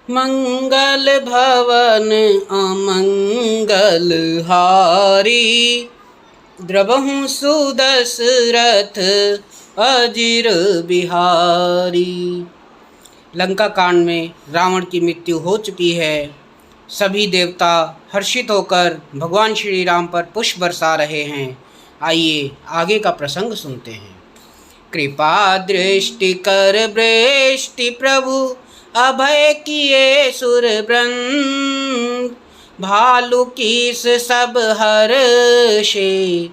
मंगल भवन अमंगल हारी, द्रवहु सुदशरथ अजिर बिहारी। लंका कांड में रावण की मृत्यु हो चुकी है। सभी देवता हर्षित होकर भगवान श्री राम पर पुष्प बरसा रहे हैं। आइए आगे का प्रसंग सुनते हैं। कृपा दृष्टि कर वृष्टि प्रभु अभय किए सुर वृंद, भालू कीस सब हर्षे,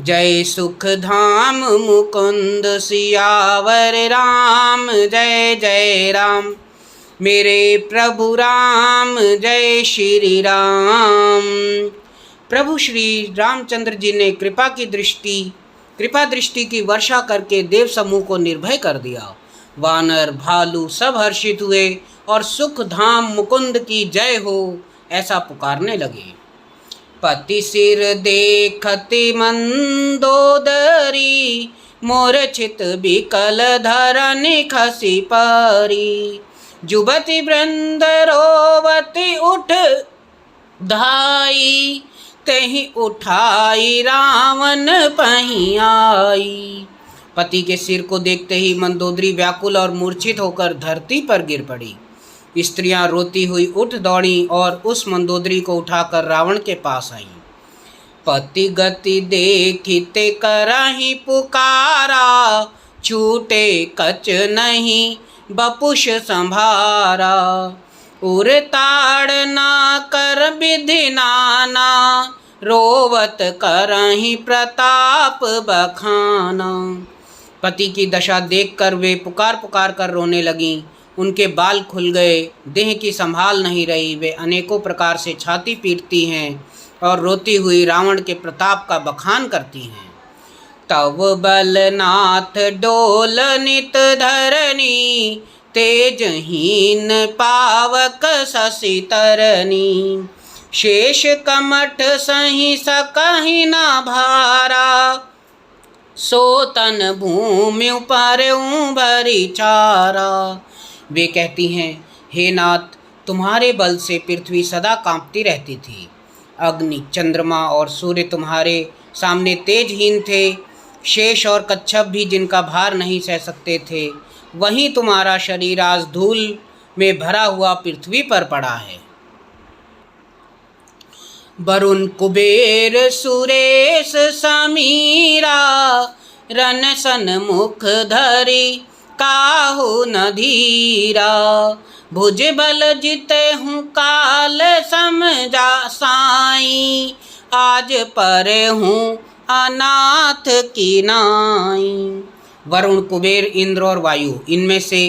जय सुख धाम मुकुंद सियावर राम, जय जय राम मेरे प्रभु राम, जय श्री राम। प्रभु श्री रामचंद्र जी ने कृपा दृष्टि की वर्षा करके देव समूह को निर्भय कर दिया। वानर भालू सब हर्षित हुए और सुख धाम मुकुंद की जय हो ऐसा पुकारने लगे। पति सिर देखति मंदोदरी, मूर्छित बिकल धरनि खसी परी, जुबति वृंद रोवति उठ धाई, तेहि उठाई रावण पहीं आई। पति के सिर को देखते ही मंदोदरी व्याकुल और मूर्छित होकर धरती पर गिर पड़ी। स्त्रियां रोती हुई उठ दौड़ी और उस मंदोदरी को उठाकर रावण के पास आईं। पति गति देखिते करहि पुकारा, छूटे कच नहीं बपुष संभारा, उर ताड़ ना कर विधि नाना, रोवत करहि प्रताप बखाना। पति की दशा देखकर वे पुकार पुकार कर रोने लगीं। उनके बाल खुल गए, देह की संभाल नहीं रही। वे अनेकों प्रकार से छाती पीटती हैं और रोती हुई रावण के प्रताप का बखान करती हैं। तव बलनाथ डोल नित धरनी, तेजहीन पावक शशि तरनी, शेष कमठ सही सकहि न भारा, सो तन भूमि पर भरी चारा। वे कहती हैं, हे नाथ, तुम्हारे बल से पृथ्वी सदा कांपती रहती थी। अग्नि, चंद्रमा और सूर्य तुम्हारे सामने तेजहीन थे। शेष और कच्छप भी जिनका भार नहीं सह सकते थे। वहीं तुम्हारा शरीर आज धूल में भरा हुआ पृथ्वी पर पड़ा है। वरुण कुबेर सुरेश समीरा, रन सन्मुख धरी काहू न धीरा, भुज बल जिते हूँ काल समझा साई, आज पर हूँ अनाथ की नाई। वरुण, कुबेर, इंद्र और वायु, इनमें से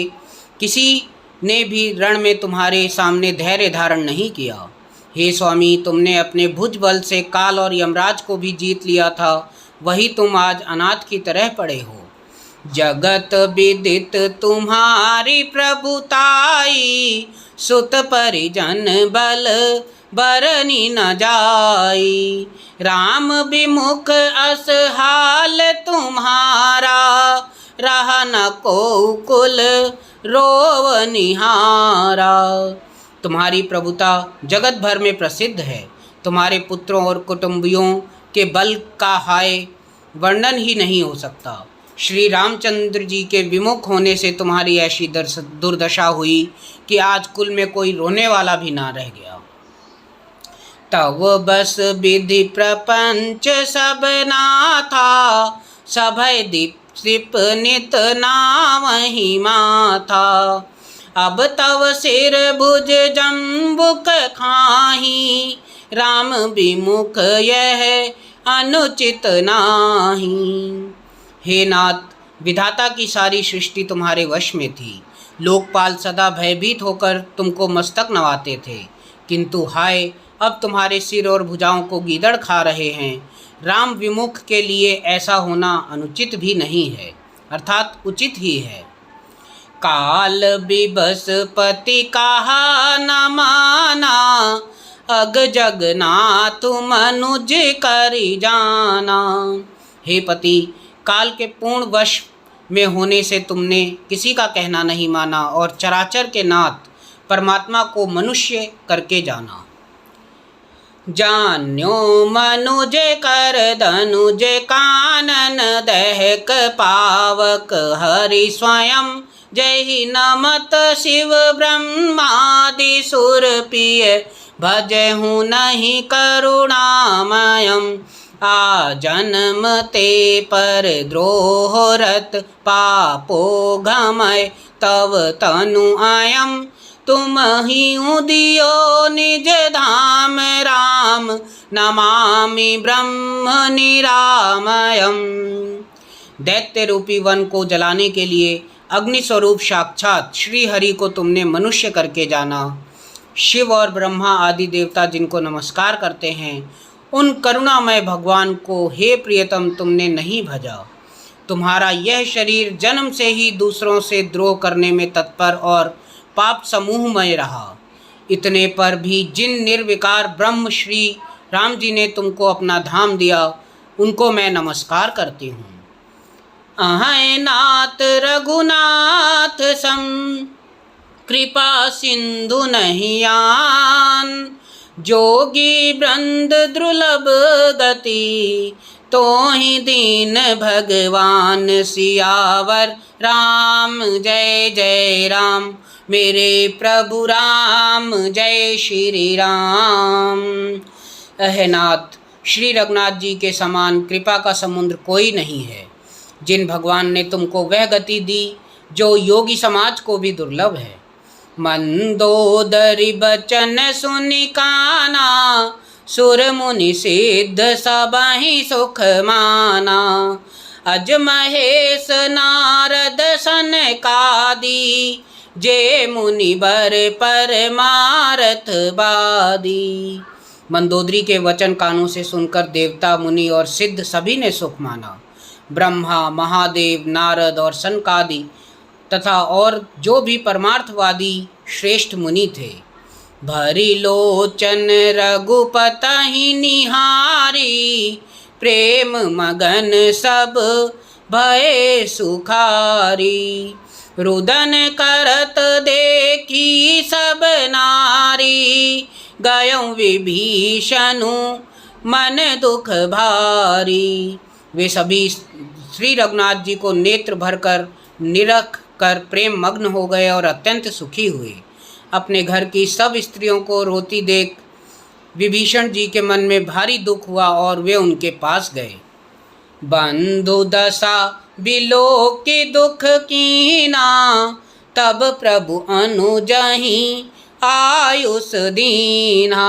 किसी ने भी रण में तुम्हारे सामने धैर्य धारण नहीं किया। हे स्वामी, तुमने अपने भुज बल से काल और यमराज को भी जीत लिया था, वही तुम आज अनाथ की तरह पड़े हो। जगत विदित तुम्हारी प्रभुताई, सुत परिजन बल बरनी न जाई, राम विमुख अस हाल तुम्हारा, रहा न को कुल रोव निहारा। तुम्हारी प्रभुता जगत भर में प्रसिद्ध है। तुम्हारे पुत्रों और कुटुंबियों के बल का हाय वर्णन ही नहीं हो सकता। श्री रामचंद्र जी के विमुख होने से तुम्हारी ऐसी दुर्दशा हुई कि आज कुल में कोई रोने वाला भी ना रह गया। तव बस विधि प्रपंच सब नाथा, सभय दीप नित नामहि माथा, अब तव सिर भुज जम्बुक खाही, राम विमुख यह अनुचित नाही। हे नाथ, विधाता की सारी सृष्टि तुम्हारे वश में थी। लोकपाल सदा भयभीत होकर तुमको मस्तक नवाते थे, किंतु हाय, अब तुम्हारे सिर और भुजाओं को गीदड़ खा रहे हैं। राम विमुख के लिए ऐसा होना अनुचित भी नहीं है, अर्थात उचित ही है। काल बिबस पति कहा न माना, अग जगन्नाथ मनुज करि जाना। हे पति, काल के पूर्ण वश में होने से तुमने किसी का कहना नहीं माना और चराचर के नाथ परमात्मा को मनुष्य करके जाना। जान्यो मनुज कर धनुज कानन दहक पावक हरि स्वयं जय नमत शिव ब्रह्मादि सुर प्रिय भजहु नहीं करुणामयम। आ जन्म ते पर द्रोहरत पापो घमय तव तनु आयम। तुम ही उदियो निज धाम राम नमामि ब्रह्म निरामयम। दैत्य रूपी वन को जलाने के लिए अग्नि स्वरूप साक्षात श्री हरि को तुमने मनुष्य करके जाना। शिव और ब्रह्मा आदि देवता जिनको नमस्कार करते हैं उन करुणामय भगवान को हे प्रियतम तुमने नहीं भजा। तुम्हारा यह शरीर जन्म से ही दूसरों से द्रोह करने में तत्पर और पाप समूहमय रहा। इतने पर भी जिन निर्विकार ब्रह्म श्री राम जी ने तुमको अपना धाम दिया उनको मैं नमस्कार करती हूँ। अहै नाथ रघुनाथ सम कृपा सिंधु नहीं आन। जोगी वृंद दुर्लभ गति तो ही दीन भगवान। सियावर राम जय जय राम मेरे प्रभु राम जय श्री राम। अहनाथ श्री रघुनाथ जी के समान कृपा का समुद्र कोई नहीं है। जिन भगवान ने तुमको वह गति दी जो योगी समाज को भी दुर्लभ है। मंदोदरी बचन सुनि काना सुर मुनि सिद्ध सबहि सुख माना। अज महेश नारद सनकादि जे मुनि बर परमारथ बादी। मंदोदरी के वचन कानों से सुनकर देवता मुनि और सिद्ध सभी ने सुख माना। ब्रह्मा महादेव नारद और सनकादि तथा और जो भी परमार्थवादी श्रेष्ठ मुनि थे। भरी लोचन रघुपति निहारी प्रेम मगन सब भय सुखारी। रुदन करत देखी सब नारी गयों विभीषणु मन दुख भारी। वे सभी श्री रघुनाथ जी को नेत्र भरकर निरख कर प्रेम मग्न हो गए और अत्यंत सुखी हुए। अपने घर की सब स्त्रियों को रोती देख विभीषण जी के मन में भारी दुख हुआ और वे उनके पास गए। बंधु दशा बिलो के दुख कीना तब प्रभु अनुजहि आयुष दीना।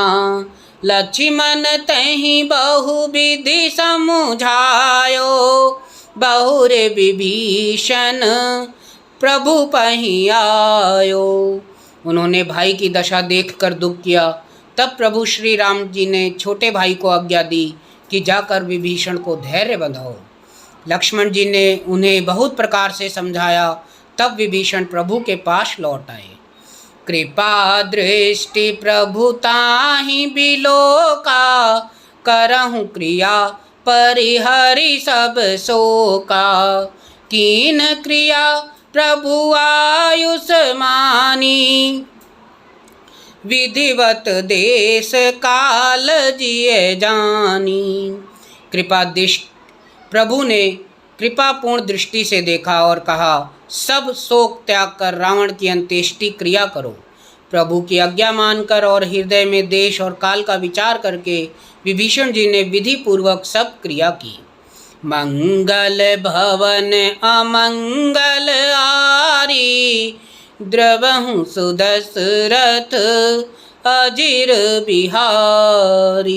लक्ष्मण तहि बहु विधि समुझायो बहुर विभीषण प्रभु पहि आयो। उन्होंने भाई की दशा देखकर दुख किया। तब प्रभु श्री राम जी ने छोटे भाई को आज्ञा दी कि जाकर विभीषण को धैर्य बंधाओ। लक्ष्मण जी ने उन्हें बहुत प्रकार से समझाया। तब विभीषण प्रभु के पास लौट आए। कृपा दृष्टि प्रभु ताहि बिलोका करहु क्रिया परिहरि सब शोका। कीन क्रिया प्रभु आयुष मानी विधिवत देश काल जिए जानी। प्रभु ने कृपापूर्ण दृष्टि से देखा और कहा, सब शोक त्याग कर रावण की अंत्येष्टि क्रिया करो। प्रभु की आज्ञा मानकर और हृदय में देश और काल का विचार करके विभीषण जी ने विधि पूर्वक सब क्रिया की। मंगल भवन अमंगल आरी द्रवहु सुदशरथ अजिर बिहारी।